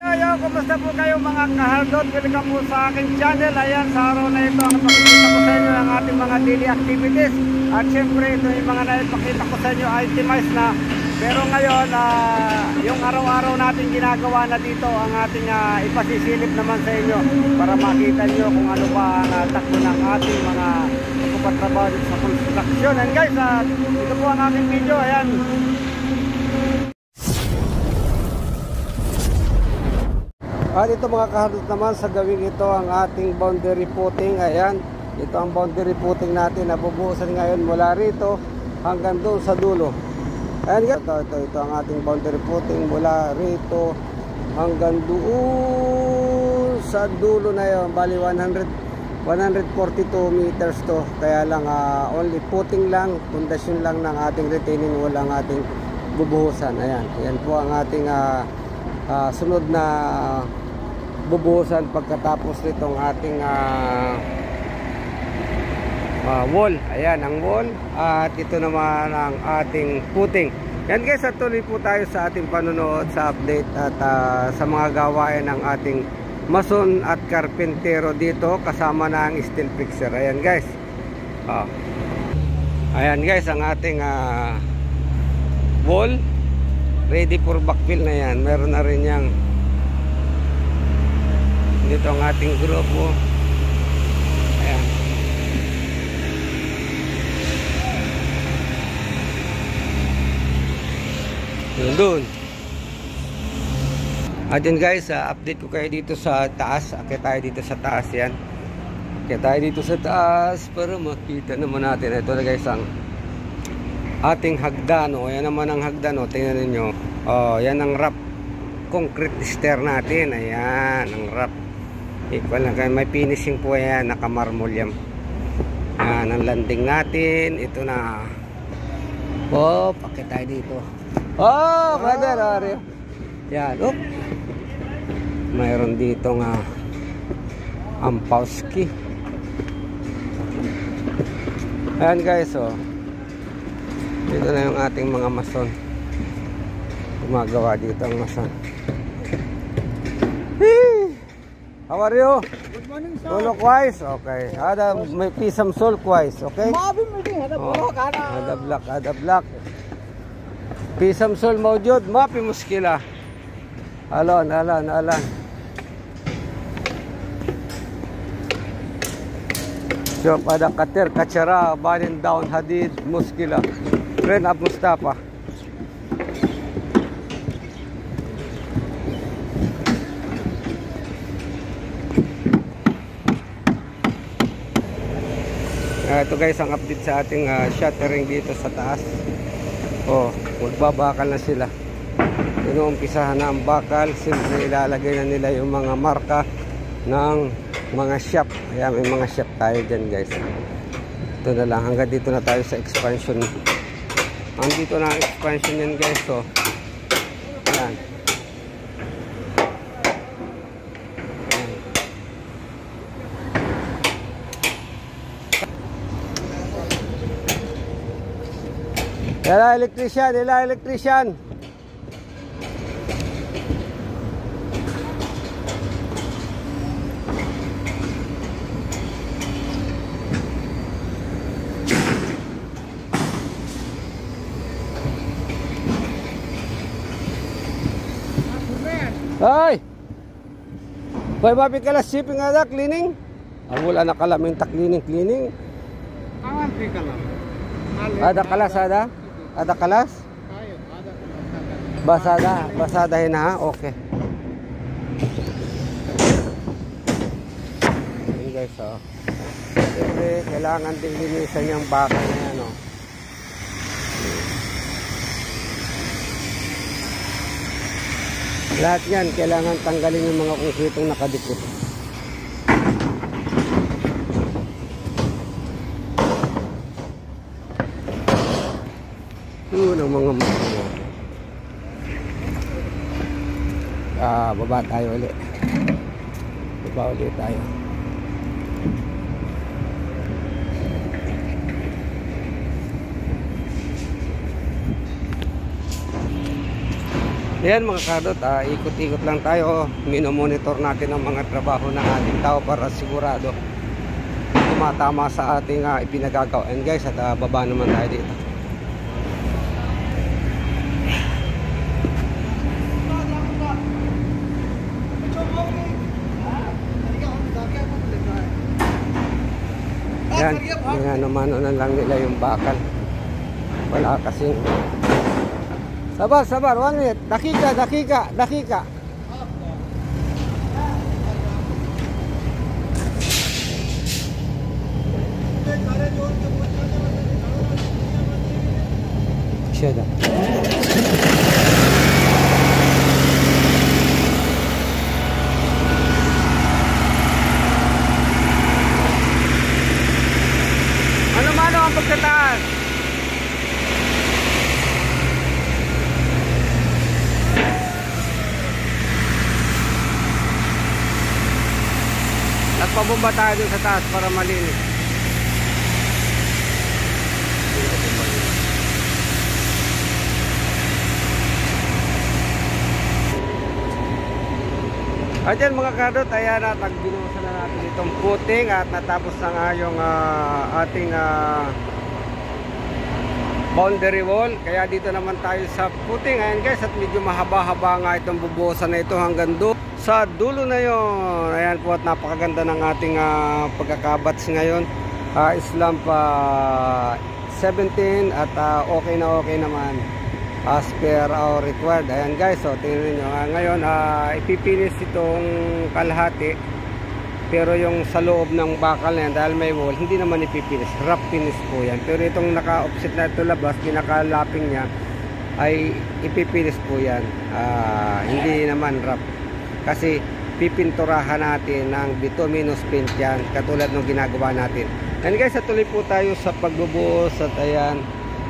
Yo, kumusta po kayo mga kahaldot? Welcome po sa aking channel. Ayan, sa araw na ito, ang pakikita ko sa inyo ang ating mga daily activities. At syempre, ito yung mga naipakita ko sa inyo, itemized na. Pero ngayon, yung araw-araw natin ginagawa na dito, ang ating ipasisilip naman sa inyo para makita nyo kung ano ba ang takbo ng ating mga pagpapatrabaho sa construction. And guys, ito po ang aking video. Ayan. At ito mga kahaldot naman, sa gawing ito ang ating boundary footing. Ayan, ito ang boundary footing natin. Nabubuhusan ngayon mula rito hanggang doon sa dulo. Ayan, ito ang ating boundary footing mula rito hanggang doon sa dulo na yun. Bali 142 meters to. Kaya lang only footing lang, pundasyon lang ng ating retaining wall ang ating bubuhusan. Ayan, yan po ang ating sunod na bubuhusan pagkatapos nitong ating wall. Ayan ang wall at ito naman ang ating footing. Yan guys, at tuloy po tayo sa ating panunood sa update at sa mga gawain ng ating mason at karpentero dito kasama na ang steel fixer. Ayan guys, ayan guys ang ating wall ready for backfill na yan. Meron na rin yang dito ang ating grupo. Ayan. Yun doon. At yun guys, update ko kayo dito sa taas. Akit tayo dito sa taas yan. Akit tayo dito sa taas para makita naman natin. Ito na guys ang ating hagdan. Yan naman ang hagdan. Tingnan ninyo. Yan ang wrap concrete stair natin. Ayan ang wrap. Equal na kayo. May finishing po yan. Nakamarmol yan. Yan ang landing natin. Ito na. Pakit tayo dito. Brother, Ario. Yan. Mayroon dito nga Ampowski. Ayan guys, dito na yung ating mga mason. Gumagawa dito ang mason. How are you? Good morning, sir. Tulog wise? Okay. May pisam sol wise, okay? Ada black. Pisam sol maujud, mapi muskila. Alan. So, pada kater, kachara, banin down, hadid, muskila. Friend up Mustafa. Ito guys ang update sa ating shuttering dito sa taas. Magbabakal na sila. Inuumpisahan na ang bakal. Siyempre ilalagay na nila yung mga marka ng mga shop. Ayan, may mga shop tayo dyan guys. Ito na lang. Hanggang dito na tayo sa expansion. Dito na ang expansion yan guys. Ayan. Ila electrician. Ay! Pwede mapit ka lang shipping ada, cleaning? Wala na kalamin ta cleaning. Awan ka lang. Ada kalas ada? Ada kalas? Basadahin na, okay. Ayan guys, siyempre, kailangan din linisan yung bakal na yan, Lahat yan, kailangan tanggalin yung mga konkretong nakadikit. Yun ang mga baba tayo ulit. Baba ulit tayo. Ayan mga kadot, ikot-ikot lang tayo. Minomonitor natin ang mga trabaho ng ating tao para sigurado tumatama sa ating ipinagagawa. And guys, at baba naman tayo dito. Yan, ano na lang nila yung bakal. Wala kasing. Sabar, 1 minute. Dakika. Siya da. Ano ang pagkataas? Nagpabomba tayo dun sa taas para malinis. Ayan mga kadot, ayan at binuhusan na natin itong puting at natapos na nga yung ating boundary wall. Kaya dito naman tayo sa puting. Ayan guys, at medyo mahaba-haba nga itong bubuhusan na ito hanggang doon sa dulo na yon. Ayan po, at napakaganda ng ating pagkakabats ngayon. Islam pa 17 at okay naman as per our required. Ayan guys, so tingnan nyo ngayon, ipipinis itong kalahati, pero yung sa loob ng bakal na yan, dahil may wall, hindi naman ipipinis, wrap finish po yan. Pero itong naka-offset na ito labas, pinaka-lapping nya ay ipipinis po yan, hindi naman wrap, kasi pipinturahan natin ng bituminous paint yan, katulad ng ginagawa natin. And guys, tuloy po tayo sa pagbubuhos. At ayan,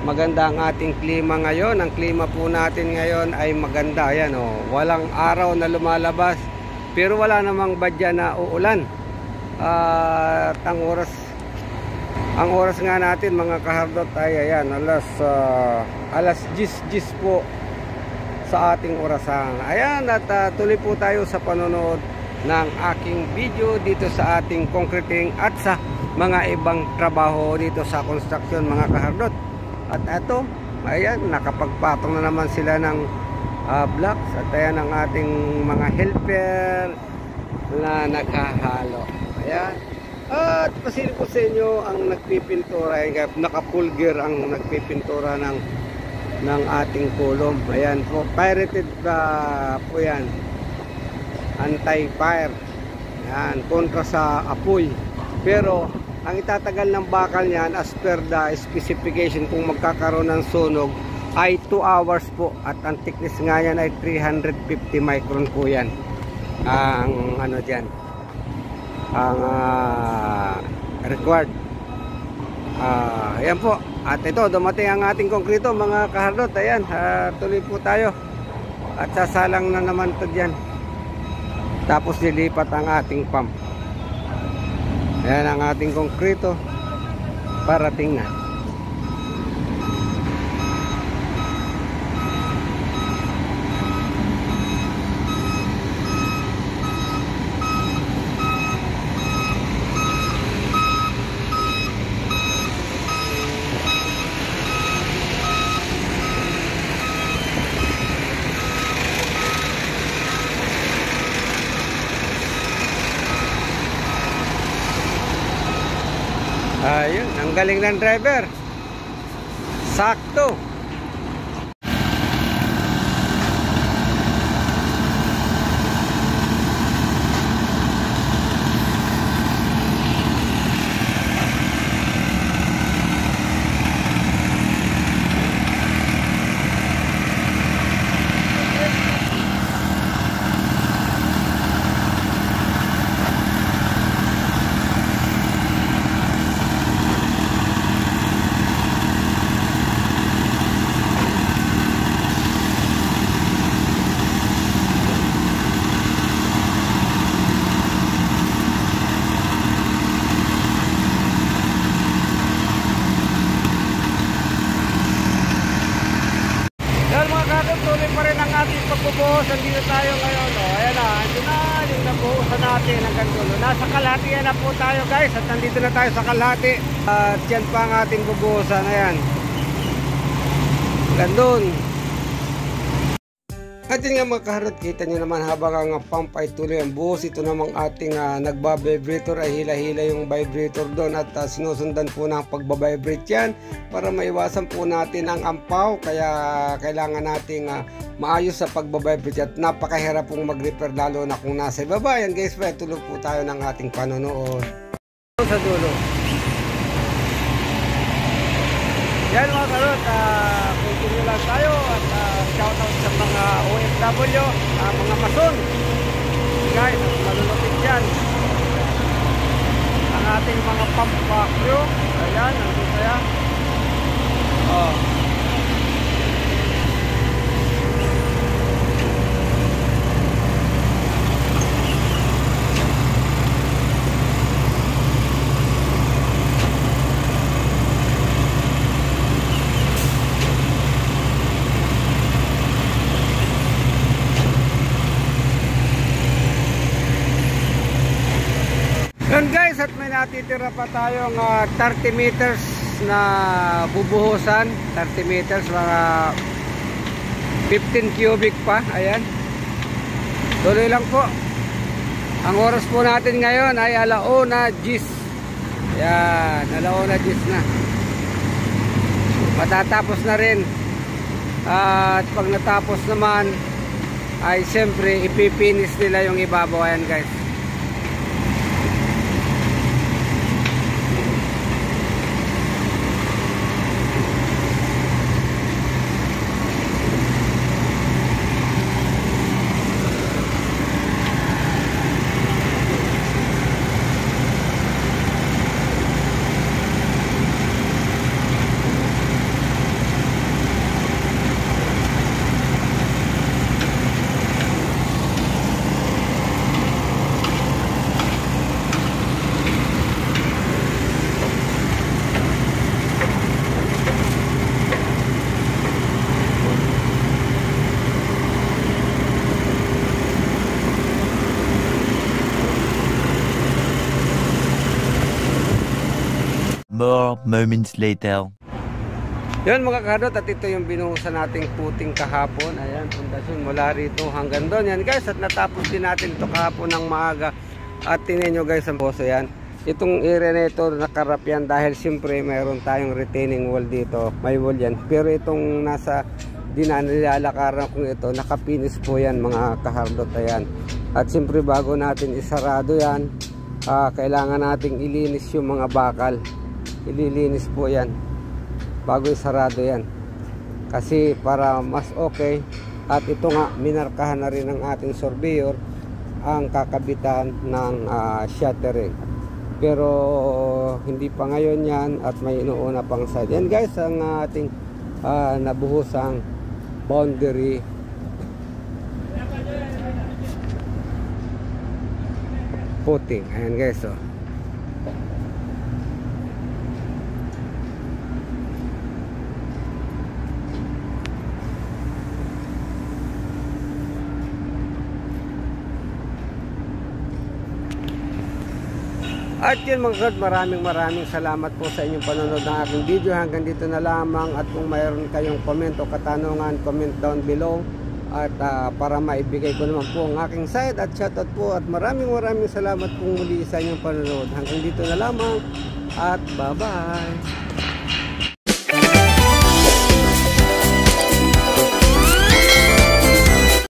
maganda ang ating klima ngayon. Ang klima po natin ngayon ay maganda. Ayan, walang araw na lumalabas, pero wala namang badya na uulan. At ang oras nga natin mga kahardot ay ayan, alas 10 po sa ating orasan. Ayan, at tuloy po tayo sa panonood ng aking video dito sa ating concreting at sa mga ibang trabaho dito sa construction mga kahardot. At ito, ayan, nakapagpatong na naman sila ng blocks. At ayan ang ating mga helper na naghahalo. Ayan. At pasili po sa inyo ang nagpipintura. Naka-full gear ang nagpipintura ng ating kulom. Ayan po, pirated po yan. Anti-fire. Ayan, kontra sa apoy. Pero ang itatagal ng bakal niyan as per the specification kung magkakaroon ng sunog ay 2 hours po. At ang thickness nga yan ay 350 micron po yan. Ang ano dyan, ang required. Ayan po. At ito, dumating ang ating konkrito mga kahardot. Ayan, tuloy po tayo. At sasalang na naman ito dyan. Tapos nilipat ang ating pump. Ayan ang ating konkrito, parating na. Ayun, ang galing ng driver. Sakto. natin hanggang dulo. Nasa kalahati na po tayo guys, at nandito na tayo sa kalahati. At yan pa ang ating bubuhusan. Ayan, hanggang dun. At yun nga mga kaharot, kita nyo naman habang ang pump ay tuloy ang buhos. Ito namang ating nagba-vibrator ay hila-hila yung vibrator doon. At sinusundan po ng pagbabibrate yan para maiwasan po natin ang ampaw. Kaya kailangan nating maayos sa pagbabibrate. At napakahirap pong mag-repair lalo na kung nasa ibaba. Yan guys, tulog po tayo ng ating panonood. Sa dulo. Yan mga karot, continue lang tayo at shoutout sa mga OFW, mga mason. Guys, malulupit yan. Ang ating mga pump crew. Ayan, nandito yan. Oh. Yan guys, at may natitira pa tayong 30 meters na bubuhusan. 30 meters, mga 15 cubic pa. Ayan, tuloy lang po. Ang oras po natin ngayon ay 1:10. Yan, 1:10 na. Matatapos na rin. At pag natapos naman ay siyempre ipipinis nila yung ibabaw. Ayan guys. More moments later. Yun mga kadot, at ito yung binuhusan nating puting kahapon. Ayan, pundasyon mula rito hanggang doon. Yan guys, at natapos din natin ito kahapon ng maaga. At tingnan nyo guys ang poso yan. Itong area na ito nakarap yan dahil siyempre mayroon tayong retaining wall dito. May wall yan. Pero itong nasa nilalakaran kong ito, nakapinis po yan mga kahardot. Ayan. At siyempre bago natin isarado yan, kailangan nating ilinis yung mga bakal. Ililinis po yan bago isarado yan, kasi para mas okay. At ito nga, minarkahan na rin ng ating surveyor ang kakabitan ng shuttering, pero hindi pa ngayon yan at may inuuna pang side. Yan guys ang ating nabuhusang boundary footing. Ayan guys, oh. At yun mga God, maraming salamat po sa inyong panonood ng aking video. Hanggang dito na lamang, at kung mayroon kayong comment o katanungan, comment down below. At para maibigay ko naman po ang aking side at shoutout po. At maraming salamat po muli sa inyong panonood. Hanggang dito na lamang at bye bye.